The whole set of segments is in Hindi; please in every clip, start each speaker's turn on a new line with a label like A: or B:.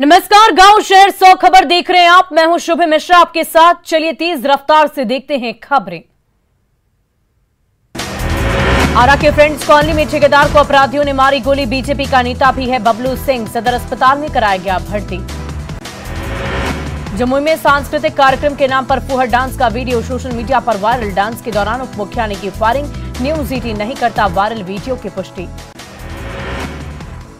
A: नमस्कार, गांव शहर 100 खबर देख रहे हैं आप। मैं हूं शुभ मिश्रा आपके साथ। चलिए तेज रफ्तार से देखते हैं खबरें। आरा के फ्रेंड्स कॉलोनी में ठेकेदार को अपराधियों ने मारी गोली। बीजेपी का नेता भी है बबलू सिंह, सदर अस्पताल में कराया गया भर्ती। जमुई में सांस्कृतिक कार्यक्रम के नाम पर फुहर डांस का वीडियो सोशल मीडिया पर वायरल। डांस के दौरान उप मुखिया ने की फायरिंग। न्यूज 18 नहीं करता वायरल वीडियो की पुष्टि।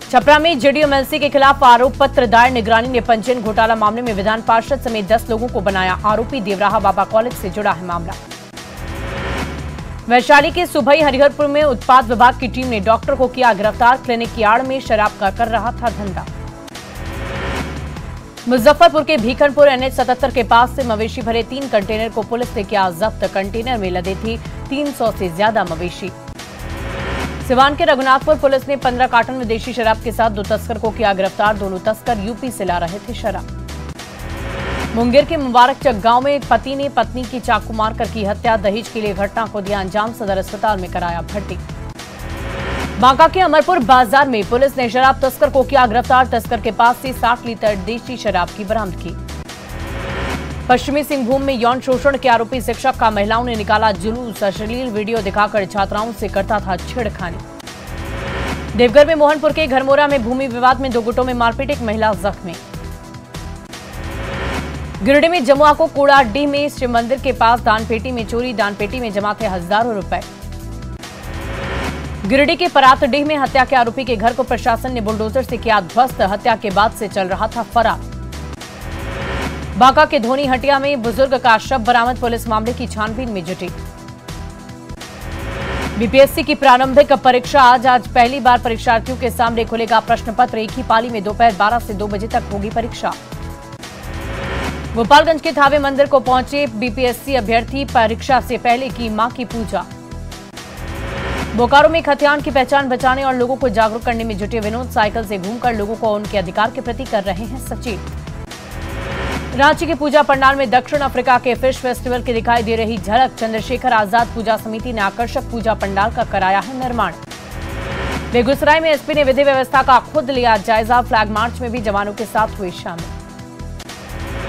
A: छपरा में जेडीयू-एमएलसी के खिलाफ आरोप पत्र दायर। निगरानी ने पंजीयन घोटाला मामले में विधान पार्षद समेत 10 लोगों को बनाया आरोपी। देवराहा बाबा कॉलेज से जुड़ा है मामला। वैशाली के सुभई हरिहरपुर में उत्पाद विभाग की टीम ने डॉक्टर को किया गिरफ्तार। क्लिनिक की आड़ में शराब का कर रहा था धंधा। मुजफ्फरपुर के भीखनपुर NH 77 के पास से मवेशी भरे 3 कंटेनर को पुलिस ने किया जब्त। कंटेनर में लदे थी 300 से ज्यादा मवेशी। सिवान के रघुनाथपुर पुलिस ने 15 कार्टन में देशी शराब के साथ 2 तस्कर को किया गिरफ्तार। दोनों तस्कर यूपी से ला रहे थे शराब। मुंगेर के मुबारकचक गांव में पति ने पत्नी की चाकू मारकर की हत्या। दहेज के लिए घटना को दिया अंजाम। सदर अस्पताल में कराया भर्ती। बांका के अमरपुर बाजार में पुलिस ने शराब तस्कर को किया गिरफ्तार। तस्कर के पास से 60 लीटर देशी शराब की बरामद की। पश्चिमी सिंहभूम में यौन शोषण के आरोपी शिक्षक का महिलाओं ने निकाला जुलूस। अश्लील वीडियो दिखाकर छात्राओं से करता था छेड़खानी। देवघर में मोहनपुर के घरमोरा में भूमि विवाद में 2 गुटों में मारपीट, एक महिला जख्मी। गिरिडीह में जमुआ को कूड़ाडीह में शिव मंदिर के पास दानपेटी में चोरी। दानपेटी में जमा थे हजारों रुपए। गिरिडीह के परातडीह में हत्या के आरोपी के घर को प्रशासन ने बुलडोजर से किया ध्वस्त। हत्या के बाद से चल रहा था फरार। बांका के धोनी हटिया में बुजुर्ग का शव बरामद। पुलिस मामले की छानबीन में जुटी। बीपीएससी की प्रारंभिक परीक्षा आज पहली बार परीक्षार्थियों के सामने खुलेगा प्रश्न पत्र। एक ही पाली में दोपहर 12 से 2 बजे तक होगी परीक्षा। गोपालगंज के थावे मंदिर को पहुंचे बीपीएससी अभ्यर्थी। परीक्षा से पहले की मां की पूजा। बोकारो में खतियान की पहचान बचाने और लोगों को जागरूक करने में जुटे विनोद साइकिल से घूमकर लोगों को उनके अधिकार के प्रति कर रहे हैं सचेत। रांची के पूजा पंडाल में दक्षिण अफ्रीका के फिश फेस्टिवल की दिखाई दे रही झलक। चंद्रशेखर आजाद पूजा समिति ने आकर्षक पूजा पंडाल का कराया है निर्माण। बेगूसराय में एसपी ने विधि व्यवस्था का खुद लिया जायजा। फ्लैग मार्च में भी जवानों के साथ हुए शामिल।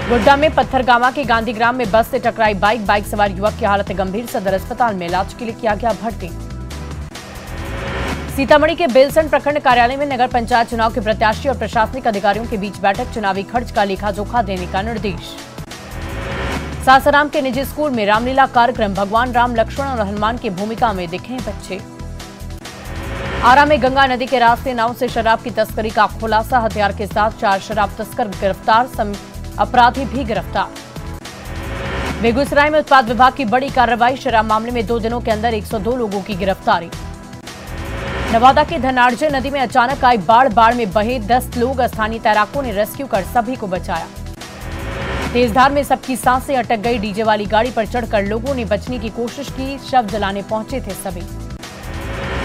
A: गोड्डा में पत्थरगामा के गांधीग्राम में बस से टकराई बाइक। बाइक सवार युवक की हालत गंभीर। सदर अस्पताल में इलाज के लिए किया गया भर्ती। सीतामढ़ी के बेलसंड प्रखंड कार्यालय में नगर पंचायत चुनाव के प्रत्याशी और प्रशासनिक अधिकारियों के बीच बैठक। चुनावी खर्च का लेखा जोखा देने का निर्देश। सासाराम के निजी स्कूल में रामलीला कार्यक्रम। भगवान राम, लक्ष्मण और हनुमान की भूमिका में दिखे बच्चे। आरा में गंगा नदी के रास्ते नाव से शराब की तस्करी का खुलासा। हथियार के साथ 4 शराब तस्कर गिरफ्तार, अपराधी भी गिरफ्तार। बेगूसराय में उत्पाद विभाग की बड़ी कार्रवाई। शराब मामले में 2 दिनों के अंदर 102 लोगों की गिरफ्तारी। नवादा के धनार्जय नदी में अचानक आई बाढ़ में बहे 10 लोग। स्थानीय तैराकों ने रेस्क्यू कर सभी को बचाया। तेजधार में सबकी सांसें अटक गई। डीजे वाली गाड़ी पर चढ़कर लोगों ने बचने की कोशिश की। शव जलाने पहुंचे थे सभी।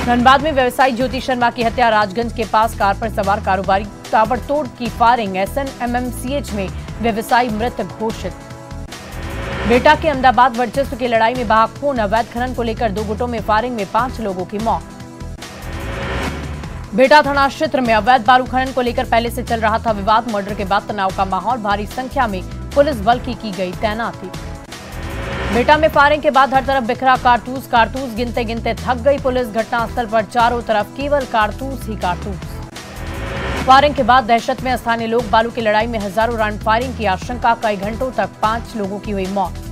A: धनबाद में व्यवसायी ज्योति शर्मा की हत्या। राजगंज के पास कार पर सवार कारोबारी ताबड़तोड़ की फायरिंग। SNMMCH में व्यवसायी मृत घोषित। बेटा के अहमदाबाद वर्चस्व की लड़ाई में बहा खून। अवैध खनन को लेकर 2 गुटों में फायरिंग में 5 लोगों की मौत। बेटा थाना क्षेत्र में अवैध बालू खनन को लेकर पहले से चल रहा था विवाद। मर्डर के बाद तनाव का माहौल। भारी संख्या में पुलिस बल की गई तैनाती। बेटा में फायरिंग के बाद हर तरफ बिखरा कारतूस गिनते गिनते थक गई पुलिस। घटनास्थल पर चारों तरफ केवल कारतूस ही कारतूस। फायरिंग के बाद दहशत में स्थानीय लोग। बालू की लड़ाई में हजारों राउंड फायरिंग की आशंका। कई घंटों तक 5 लोगों की हुई मौत।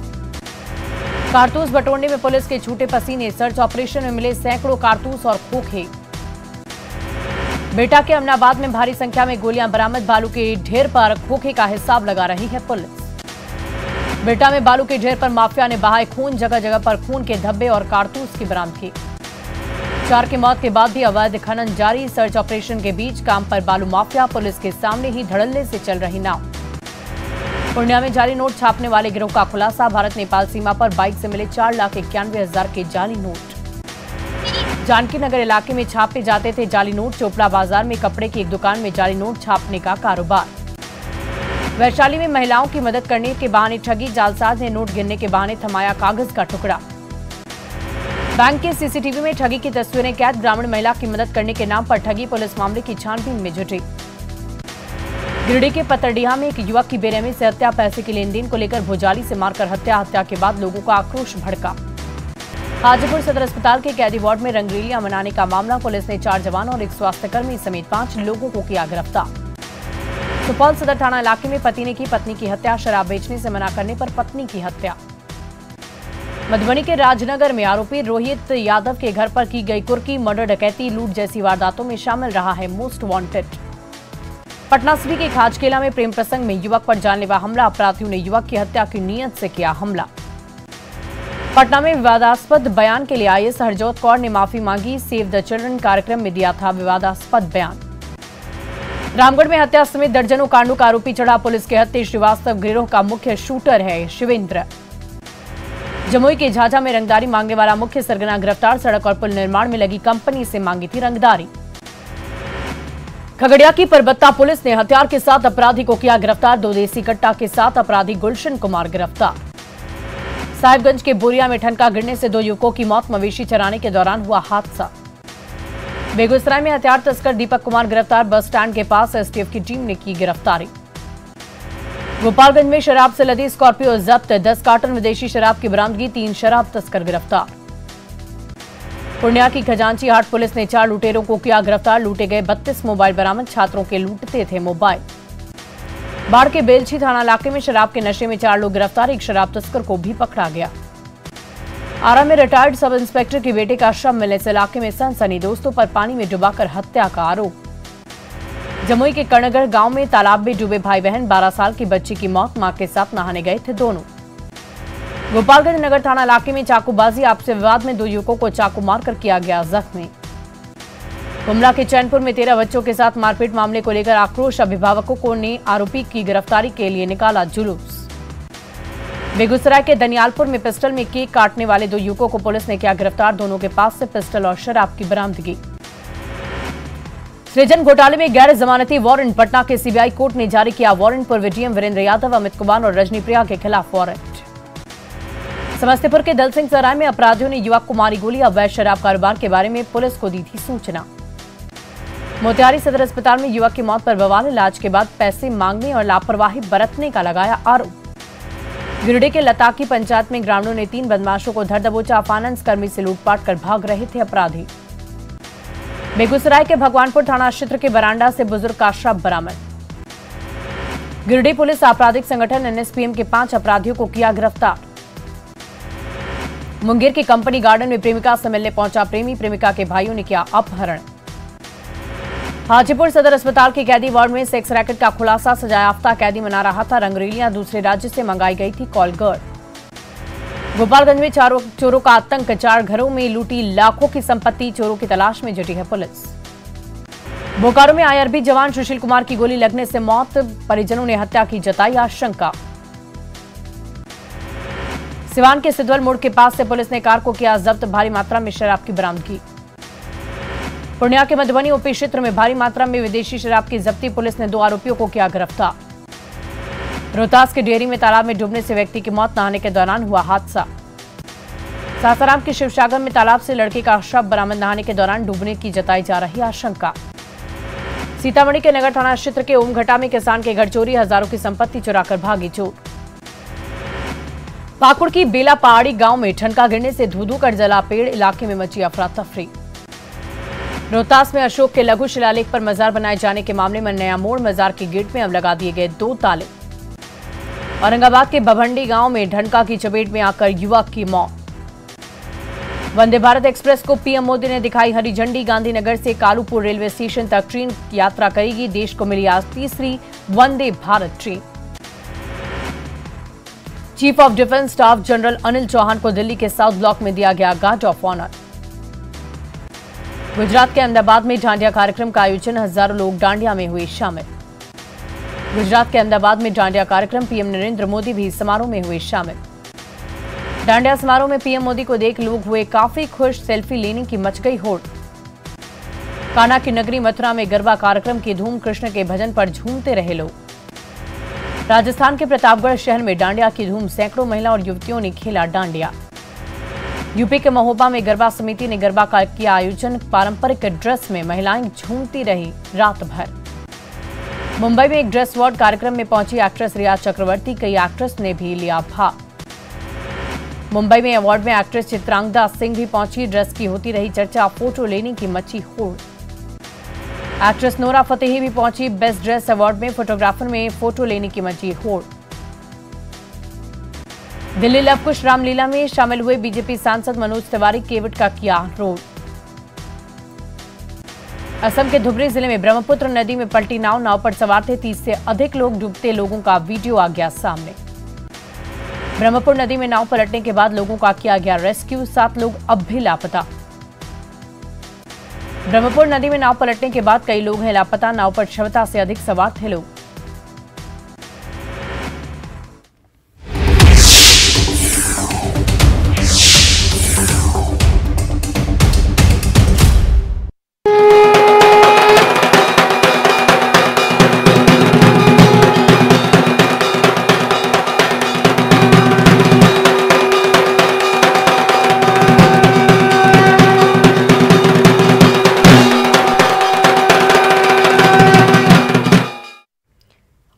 A: कारतूस बटोरने में पुलिस के छूटे पसीने। सर्च ऑपरेशन में मिले सैकड़ों कारतूस और खोखे। बेटा के अमनाबाद में भारी संख्या में गोलियां बरामद। बालू के ढेर पर खोखे का हिसाब लगा रही है पुलिस। बेटा में बालू के ढेर पर माफिया ने बहाए खून। जगह जगह पर खून के धब्बे और कारतूस की बरामदगी। 4 की मौत के बाद भी अवैध खनन जारी। सर्च ऑपरेशन के बीच काम पर बालू माफिया। पुलिस के सामने ही धड़ल्ले से चल रही नाव। पूर्णिया में जाली नोट छापने वाले गिरोह का खुलासा। भारत नेपाल सीमा पर बाइक से मिले 4,91,000 के जाली नोट। जानकी नगर इलाके में छापे जाते थे जाली नोट। चोपड़ा बाजार में कपड़े की एक दुकान में जाली नोट छापने का कारोबार। वैशाली में महिलाओं की मदद करने के बहाने ठगी। जालसाज ने नोट गिनने के बहाने थमाया कागज का टुकड़ा। बैंक के सीसीटीवी में ठगी की तस्वीरें कैद। ग्रामीण महिला की मदद करने के नाम पर ठगी। पुलिस मामले की छानबीन में जुटी। गिरिडीह के पतरडीहा में एक युवक की बेरहमी से हत्या, पैसे के लेन देन को लेकर भुजाली से मारकर हत्या के बाद लोगों का आक्रोश भड़का। हाजीपुर सदर अस्पताल के कैदी वार्ड में रंगरेलियां मनाने का मामला, पुलिस ने 4 जवान और एक स्वास्थ्यकर्मी समेत 5 लोगों को किया गिरफ्तार। सुपौल सदर थाना इलाके में पति ने की पत्नी की हत्या, शराब बेचने से मना करने पर पत्नी की हत्या। मधुबनी के राजनगर में आरोपी रोहित यादव के घर पर की गई कुर्की, मर्डर, डकैती, लूट जैसी वारदातों में शामिल रहा है मोस्ट वांटेड। पटना सिटी के खाजकेला में प्रेम प्रसंग में युवक पर जानलेवा हमला, अपराधियों ने युवक की हत्या की नीयत से किया हमला। पटना में विवादास्पद बयान के लिए आईएएस हरजोत कौर ने माफी मांगी, सेव द चिल्ड्रन कार्यक्रम में दिया था विवादास्पद बयान। रामगढ़ में हत्या समेत दर्जनों कांडों का आरोपी चढ़ा पुलिस के हत्या, श्रीवास्तव गिरोह का मुख्य शूटर है शिवेंद्र। जमुई के झाझा में रंगदारी मांगने वाला मुख्य सरगना गिरफ्तार, सड़क और पुल निर्माण में लगी कंपनी से मांगी थी रंगदारी। खगड़िया की परबत्ता पुलिस ने हथियार के साथ अपराधी को किया गिरफ्तार, 2 देसी कट्टा के साथ अपराधी गुलशन कुमार गिरफ्तार। साहिबगंज के बोरिया में ठनका गिरने से 2 युवकों की मौत, मवेशी चराने के दौरान हुआ हादसा। बेगूसराय में हथियार तस्कर दीपक कुमार गिरफ्तार, बस स्टैंड के पास एसटीएफ की टीम ने की गिरफ्तारी। गोपालगंज में शराब से लदी स्कॉर्पियो जब्त, 10 कार्टन विदेशी शराब की बरामदगी, 3 शराब तस्कर गिरफ्तार। पूर्णिया की खजांची हाट पुलिस ने 4 लुटेरों को किया गिरफ्तार, लूटे गए 32 मोबाइल बरामद, छात्रों के लूटते थे मोबाइल। बाढ़ के बेलछी थाना इलाके में शराब के नशे में 4 लोग गिरफ्तार, एक शराब तस्कर को भी पकड़ा गया। आरा में रिटायर्ड सब इंस्पेक्टर के बेटे का शव मिलने से इलाके में सनसनी, दोस्तों पर पानी में डुबाकर हत्या का आरोप। जमुई के कर्णगढ़ गांव में तालाब में डूबे भाई बहन, 12 साल की बच्ची की मौत, मां के साथ नहाने गए थे दोनों। गोपालगंज नगर थाना इलाके में चाकूबाजी, आपसी विवाद में 2 युवकों को चाकू मारकर किया गया जख्मी। गुमला के चैनपुर में 13 बच्चों के साथ मारपीट मामले को लेकर आक्रोश, अभिभावकों ने आरोपी की गिरफ्तारी के लिए निकाला जुलूस। बेगूसराय के दनियालपुर में पिस्टल में केक काटने वाले 2 युवकों को पुलिस ने किया गिरफ्तार, दोनों के पास से पिस्टल और शराब की बरामदगी। सृजन घोटाले में गैर जमानती वारंट, पटना के सीबीआई कोर्ट ने जारी किया वारंट, पूर्व डीएम वीरेंद्र यादव, अमित कुमार और रजनी प्रिया के खिलाफ वारंट। समस्तीपुर के दल सिंह सराय में अपराधियों ने युवक को मारी गोली, अवैध शराब कारोबार के बारे में पुलिस को दी थी सूचना। मोतिहारी सदर अस्पताल में युवक की मौत पर बवाल, इलाज के बाद पैसे मांगने और लापरवाही बरतने का लगाया आरोप। गिरिडीह के लताकी पंचायत में ग्रामीणों ने 3 बदमाशों को धर दबोचा, फाइनेंस कर्मी से लूटपाट कर भाग रहे थे अपराधी। बेगूसराय के भगवानपुर थाना क्षेत्र के बरांडा से बुजुर्ग का शव बरामद। गिरिडीह पुलिस आपराधिक संगठन एनएसपीएम के 5 अपराधियों को किया गिरफ्तार। मुंगेर के कंपनी गार्डन में प्रेमिका से मिलने पहुंचा प्रेमी, प्रेमिका के भाइयों ने किया अपहरण। हाजीपुर सदर अस्पताल के कैदी वार्ड में सेक्स रैकेट का खुलासा, सजायाफ्ता कैदी मना रहा था रंगरेलियां, दूसरे राज्य से मंगाई गई थी कॉल गर्ल। गोपालगंज में चोरों का आतंक, 4 घरों में लूटी लाखों की संपत्ति, चोरों की तलाश में जुटी है पुलिस। बोकारो में आईआरबी जवान सुशील कुमार की गोली लगने से मौत, परिजनों ने हत्या की जताई आशंका। सिवान के सिद्धवल मोड़ के पास से पुलिस ने कार को किया जब्त, भारी मात्रा में शराब की बरामदगी। पूर्णिया के मधुबनी ओपी क्षेत्र में भारी मात्रा में विदेशी शराब की जब्ती, पुलिस ने 2 आरोपियों को किया गिरफ्तार। रोहतास के डेयरी में तालाब में डूबने से व्यक्ति की मौत, नहाने के दौरान हुआ हादसा। सासाराम के शिवसागर में तालाब से लड़के का शव बरामद, नहाने के दौरान डूबने की जताई जा रही आशंका। सीतामढ़ी के नगर थाना क्षेत्र के ओमघटा में किसान के घर चोरी, हजारों की संपत्ति चुराकर भागी चोर। पाकुड़ की बेला पहाड़ी गांव में ठनका गिरने से धू-धू कर जला पेड़, इलाके में मची अफरा तफरी। रोहतास में अशोक के लघु शिलालेख पर मजार बनाए जाने के मामले में नया मोड़, मजार के गेट में अब लगा दिए गए 2 ताले। औरंगाबाद के बभंडी गांव में ठनका की चपेट में आकर युवक की मौत। वंदे भारत एक्सप्रेस को पीएम मोदी ने दिखाई हरी झंडी, गांधीनगर से कालूपुर रेलवे स्टेशन तक ट्रेन यात्रा करेगी, देश को मिली आज 3री Vande Bharat train. Chief of defence staff general Anil Chauhan को दिल्ली के साउथ ब्लॉक में दिया गया गार्ड ऑफ ऑनर। गुजरात के अहमदाबाद में डांडिया कार्यक्रम का आयोजन, हजारों लोग डांडिया में हुए शामिल। गुजरात के अहमदाबाद में डांडिया कार्यक्रम, पीएम नरेंद्र मोदी भी समारोह में हुए शामिल। डांडिया समारोह में पीएम मोदी को देख लोग हुए काफी खुश, सेल्फी लेने की मच गई होड़। कान्हा की नगरी मथुरा में गरबा कार्यक्रम की धूम, कृष्ण के भजन पर झूमते रहे लोग। राजस्थान के प्रतापगढ़ शहर में डांडिया की धूम, सैकड़ों महिला और युवतियों ने खेला डांडिया। यूपी के महोबा में गरबा समिति ने गरबा का किया आयोजन, पारंपरिक ड्रेस में महिलाएं झूमती रही रात भर। मुंबई में एक ड्रेस अवार्ड कार्यक्रम में पहुंची एक्ट्रेस रिया चक्रवर्ती, कई एक्ट्रेस ने भी लिया भाग। मुंबई में अवार्ड में एक्ट्रेस चित्रांगदा सिंह भी पहुंची, ड्रेस की होती रही चर्चा, फोटो लेने की मची होड़। एक्ट्रेस नोरा फतेही भी पहुंची, बेस्ट ड्रेस अवार्ड में फोटोग्राफर में फोटो लेने की मची होड़। दिल्ली लव कुश रामलीला में शामिल हुए बीजेपी सांसद मनोज तिवारी, केवट का किया रोड। असम के धुबरी जिले में ब्रह्मपुत्र नदी में पलटी नाव पर सवार थे 30 से अधिक लोग, डूबते लोगों का वीडियो आ गया सामने। ब्रह्मपुत्र नदी में नाव पलटने के बाद लोगों का किया गया रेस्क्यू, 7 लोग अब भी लापता। ब्रह्मपुत्र नदी में नाव पलटने के बाद कई लोग हैं लापता, नाव पर 60 से अधिक सवार थे लोग।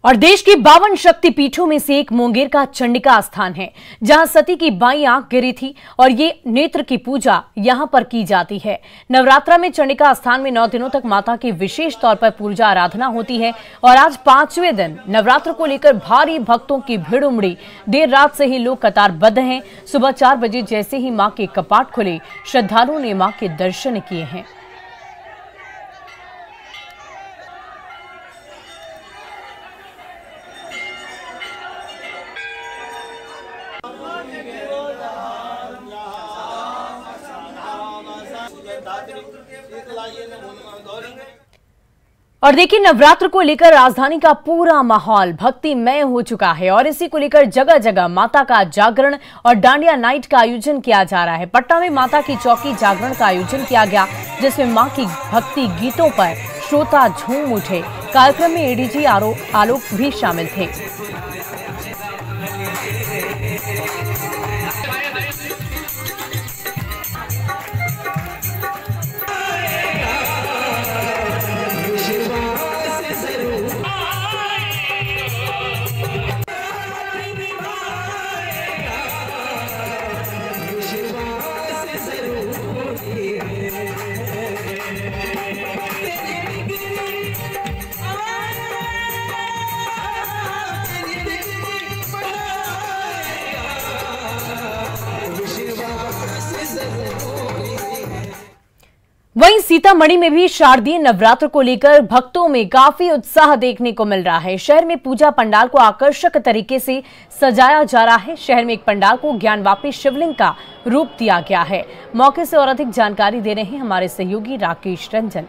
A: और देश की 52 शक्तिपीठों में से एक मुंगेर का चंडिका स्थान है, जहां सती की बाईं आंख गिरी थी और ये नेत्र की पूजा यहां पर की जाती है। नवरात्रा में चंडिका स्थान में 9 दिनों तक माता की विशेष तौर पर पूजा आराधना होती है और आज 5वें दिन नवरात्र को लेकर भारी भक्तों की भीड़ उमड़ी। देर रात से ही लोग कतारबद्ध हैं। सुबह 4 बजे जैसे ही मां के कपाट खुले, श्रद्धालुओं ने मां के दर्शन किए हैं। और देखिए, नवरात्र को लेकर राजधानी का पूरा माहौल भक्तिमय हो चुका है और इसी को लेकर जगह जगह माता का जागरण और डांडिया नाइट का आयोजन किया जा रहा है। पटना में माता की चौकी जागरण का आयोजन किया गया, जिसमें मां की भक्ति गीतों पर श्रोता झूम उठे। कार्यक्रम में एडीजी आलोक भी शामिल थे। वहीं सीतामढ़ी में भी शारदीय नवरात्र को लेकर भक्तों में काफी उत्साह देखने को मिल रहा है। शहर में पूजा पंडाल को आकर्षक तरीके से सजाया जा रहा है। शहर में एक पंडाल को ज्ञानवापी शिवलिंग का रूप दिया गया है। मौके से और अधिक जानकारी दे रहे हैं हमारे सहयोगी राकेश रंजन।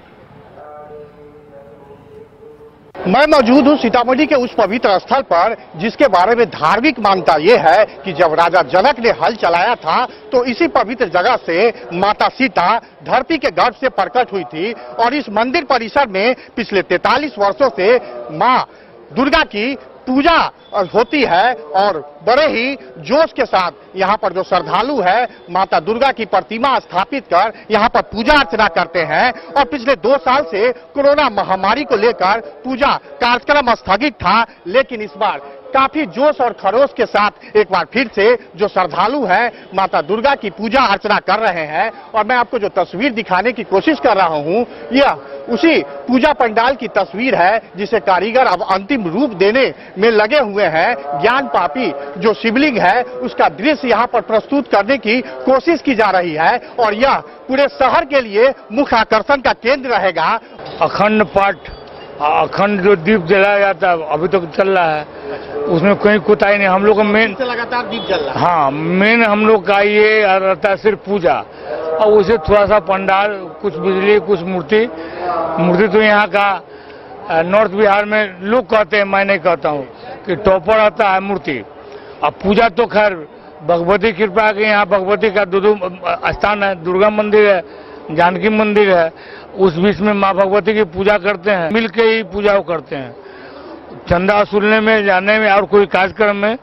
B: मैं मौजूद हूं सीतामढ़ी के उस पवित्र स्थल पर जिसके बारे में धार्मिक मान्यता ये है कि जब राजा जनक ने हल चलाया था तो इसी पवित्र जगह से माता सीता धरती के गर्भ से प्रकट हुई थी और इस मंदिर परिसर में पिछले 43 वर्षों से मां दुर्गा की पूजा होती है और बड़े ही जोश के साथ यहाँ पर जो श्रद्धालु है माता दुर्गा की प्रतिमा स्थापित कर यहाँ पर पूजा अर्चना करते हैं। और पिछले 2 साल से कोरोना महामारी को लेकर पूजा कार्यक्रम स्थगित था, लेकिन इस बार काफी जोश और खरोश के साथ एक बार फिर से जो श्रद्धालु हैं माता दुर्गा की पूजा अर्चना कर रहे हैं। और मैं आपको जो तस्वीर दिखाने की कोशिश कर रहा हूं, यह उसी पूजा पंडाल की तस्वीर है जिसे कारीगर अब अंतिम रूप देने में लगे हुए हैं। ज्ञान पापी जो शिवलिंग है उसका दृश्य यहाँ पर प्रस्तुत करने की कोशिश की जा रही है और यह पूरे शहर के लिए मुख्य आकर्षण का केंद्र रहेगा।
C: अखंड पाठ, अखंड जो दीप जलाया जाता है अभी तक चल रहा है, उसमें कोई कोताही नहीं। हम लोग का मेन
B: लगातार दीप जल रहा है।
C: हाँ, मेन हम लोग का ये रहता है सिर्फ पूजा और उसे थोड़ा सा पंडाल, कुछ बिजली, कुछ मूर्ति तो यहाँ का नॉर्थ बिहार में लोग कहते हैं, मैं नहीं कहता हूँ कि टॉपर आता है मूर्ति। अब पूजा तो खैर भगवती कृपा के यहाँ भगवती का 2 स्थान है, दुर्गा मंदिर है, जानकी मंदिर है, उस बीच में माँ भगवती की पूजा करते हैं, मिलके ही पूजा करते हैं। चंदा वसूलने में, जाने में और कोई कार्यक्रम में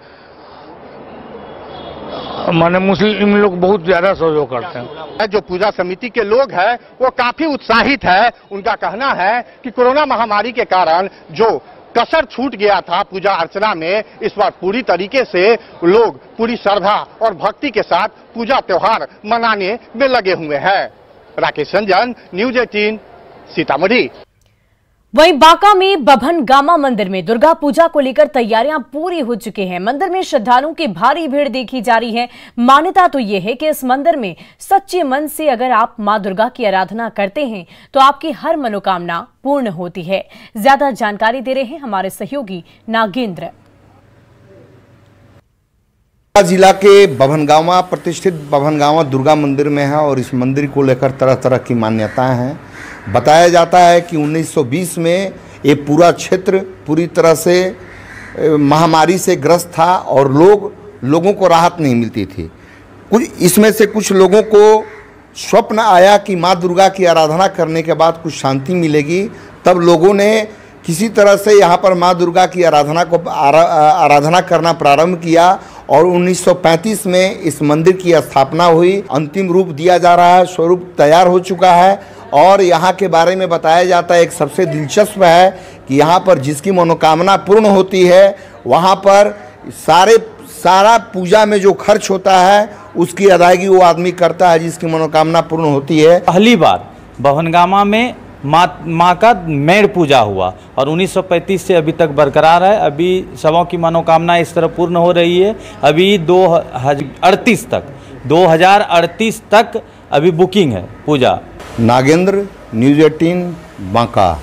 C: माने मुस्लिम लोग बहुत ज्यादा सहयोग करते हैं।
B: जो पूजा समिति के लोग हैं वो काफी उत्साहित है। उनका कहना है कि कोरोना महामारी के कारण जो कसर छूट गया था पूजा अर्चना में, इस बार पूरी तरीके से लोग पूरी श्रद्धा और भक्ति के साथ पूजा त्योहार मनाने में लगे हुए हैं। राकेश रंजन, न्यूज 18, सीतामढ़ी।
A: वहीं बांका में बभन गामा मंदिर में दुर्गा पूजा को लेकर तैयारियां पूरी हो चुकी हैं। मंदिर में श्रद्धालुओं की भारी भीड़ देखी जा रही है। मान्यता तो ये है कि इस मंदिर में सच्चे मन से अगर आप मां दुर्गा की आराधना करते हैं तो आपकी हर मनोकामना पूर्ण होती है। ज्यादा जानकारी दे रहे हैं हमारे सहयोगी नागेंद्र।
D: जिला के बभनगांवा प्रतिष्ठित बभनगांवा दुर्गा मंदिर में है और इस मंदिर को लेकर तरह तरह की मान्यताएं हैं। बताया जाता है कि 1920 में ये पूरा क्षेत्र पूरी तरह से महामारी से ग्रस्त था और लोगों को राहत नहीं मिलती थी। इसमें से कुछ लोगों को स्वप्न आया कि माँ दुर्गा की आराधना करने के बाद कुछ शांति मिलेगी। तब लोगों ने किसी तरह से यहाँ पर माँ दुर्गा की आराधना करना प्रारंभ किया और 1935 में इस मंदिर की स्थापना हुई। अंतिम रूप दिया जा रहा है, स्वरूप तैयार हो चुका है और यहाँ के बारे में बताया जाता है, एक सबसे दिलचस्प है कि यहाँ पर जिसकी मनोकामना पूर्ण होती है वहाँ पर सारा पूजा में जो खर्च होता है उसकी अदायगी वो आदमी करता है जिसकी मनोकामना पूर्ण होती है।
E: पहली बार बभनगामा में माँ का मेड़ पूजा हुआ और 1935 से अभी तक बरकरार है। अभी सबों की मनोकामना इस तरह पूर्ण हो रही है। अभी 2038 तक अभी बुकिंग है पूजा।
D: नागेंद्र, न्यूज 18, बांका।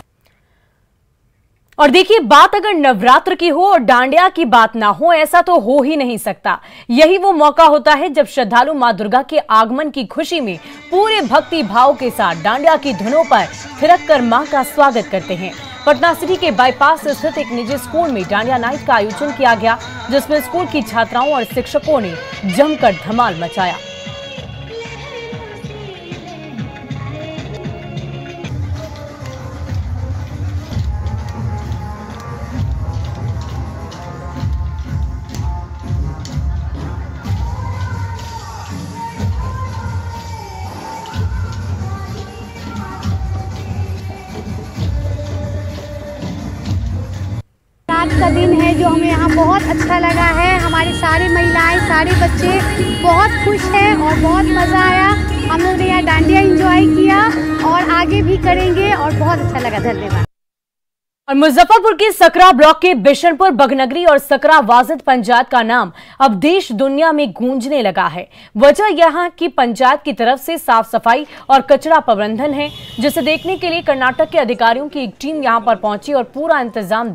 A: और देखिए, बात अगर नवरात्र की हो और डांडिया की बात ना हो, ऐसा तो हो ही नहीं सकता। यही वो मौका होता है जब श्रद्धालु मां दुर्गा के आगमन की खुशी में पूरे भक्ति भाव के साथ डांडिया की धुनों पर थिरक कर मां का स्वागत करते हैं। पटना सिटी के बाईपास स्थित एक निजी स्कूल में डांडिया नाइट का आयोजन किया गया, जिसमें स्कूल की छात्राओं और शिक्षकों ने जमकर धमाल मचाया।
F: आज का दिन है जो हमें यहाँ बहुत अच्छा लगा है। हमारी सारी महिलाएं, सारे बच्चे बहुत खुश हैं और बहुत मज़ा आया। हम लोग ने यहाँ डांडिया एंजॉय किया और आगे भी करेंगे और बहुत अच्छा लगा। धन्यवाद।
A: और मुजफ्फरपुर के सकरा ब्लॉक के बिशनपुर बगनगरी और सकरा वाजिद पंचायत का नाम अब देश दुनिया में गूंजने लगा है। वजह यहां की पंचायत की तरफ से साफ सफाई और कचरा प्रबंधन है, जिसे देखने के लिए कर्नाटक के अधिकारियों की एक टीम यहां पर पहुंची और पूरा इंतजाम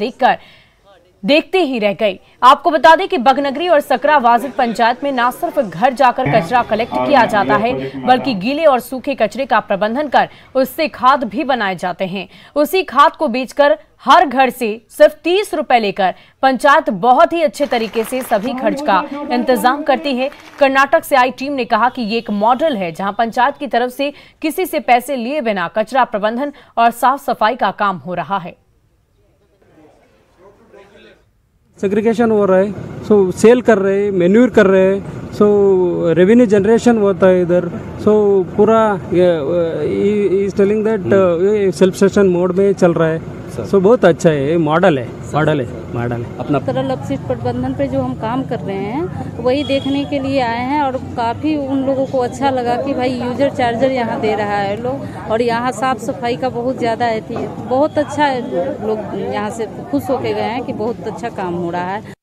A: देखते ही रह गई। आपको बता दें कि बगनगरी और सकरा वाजिद पंचायत में न सिर्फ घर जाकर कचरा कलेक्ट किया जाता है, बल्कि गीले और सूखे कचरे का प्रबंधन कर उससे खाद भी बनाए जाते हैं। उसी खाद को बेचकर हर घर से सिर्फ 30 रुपए लेकर पंचायत बहुत ही अच्छे तरीके से सभी खर्च का इंतजाम करती है। कर्नाटक से आई टीम ने कहा कि ये एक मॉडल है जहां पंचायत की तरफ से किसी से पैसे लिए बिना कचरा प्रबंधन और साफ सफाई का काम हो रहा है।
G: सेग्रीगेशन हो रहा है, सो सेल कर रहे हैं, मैन्यूर कर रहे हैं, सो रेवेन्यू जनरेशन होता है इधर। सो पूरा is telling that self sustain mode में चल रहा है। सो बहुत अच्छा है, मॉडल है अपना
H: तरह लक्षित प्रबंधन पे जो हम काम कर रहे हैं वही देखने के लिए आए हैं और काफ़ी उन लोगों को अच्छा लगा कि भाई यूजर चार्जर यहाँ दे रहा है लोग, और यहाँ साफ सफाई का बहुत ज़्यादा है, बहुत अच्छा है। लोग यहाँ से खुश होके गए हैं कि बहुत अच्छा काम हो रहा है।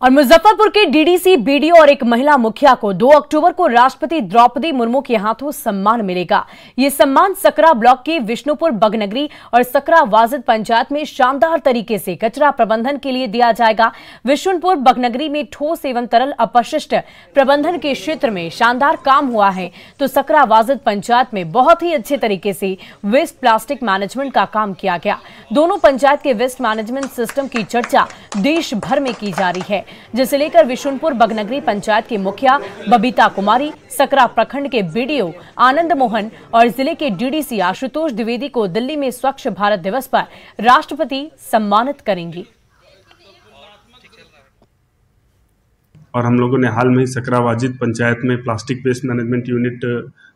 A: और मुजफ्फरपुर के डीडीसी, बीडीओ और एक महिला मुखिया को 2 अक्टूबर को राष्ट्रपति द्रौपदी मुर्मू के हाथों सम्मान मिलेगा। ये सम्मान सकरा ब्लॉक के विष्णुपुर बगनगरी और सकरा वाजिद पंचायत में शानदार तरीके से कचरा प्रबंधन के लिए दिया जाएगा। विष्णुपुर बगनगरी में ठोस एवं तरल अपशिष्ट प्रबंधन के क्षेत्र में शानदार काम हुआ है, तो सकरा वाजिद पंचायत में बहुत ही अच्छे तरीके से वेस्ट प्लास्टिक मैनेजमेंट का काम किया गया। दोनों पंचायत के वेस्ट मैनेजमेंट सिस्टम की चर्चा देश भर में की जा रही है, जिसे लेकर विशुनपुर बगनगरी पंचायत की मुखिया बबीता कुमारी, सकरा प्रखंड के बीडीओ आनंद मोहन और जिले के डीडीसी आशुतोष द्विवेदी को दिल्ली में स्वच्छ भारत दिवस पर राष्ट्रपति सम्मानित करेंगी।
I: और हम लोगों ने हाल में ही सकरा वाजिद पंचायत में प्लास्टिक वेस्ट मैनेजमेंट यूनिट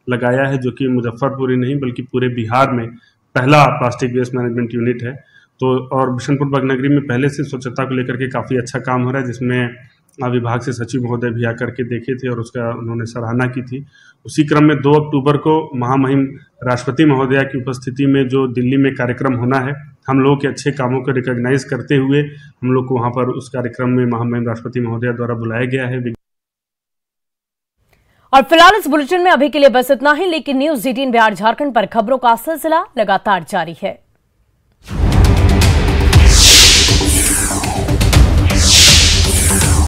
I: लगाया है, जो कि मुजफ्फरपुर ही नहीं बल्कि पूरे बिहार में पहला प्लास्टिक वेस्ट मैनेजमेंट यूनिट है। तो और बिशनपुर बागनगरी में पहले से स्वच्छता को लेकर के काफ़ी अच्छा काम हो रहा है, जिसमें विभाग से सचिव महोदय भी आकर के देखे थे और उसका उन्होंने सराहना की थी। उसी क्रम में 2 अक्टूबर को महामहिम राष्ट्रपति महोदया की उपस्थिति में जो दिल्ली में कार्यक्रम होना है, हम लोगों के अच्छे कामों को रिकॉग्नाइज करते हुए हम लोग को वहाँ पर उस कार्यक्रम में महामहिम राष्ट्रपति महोदया द्वारा बुलाया गया है।
A: और फिलहाल इस बुलेटिन में अभी के लिए बस इतना ही, लेकिन न्यूज़ 18 बिहार झारखंड पर खबरों का सिलसिला लगातार जारी है।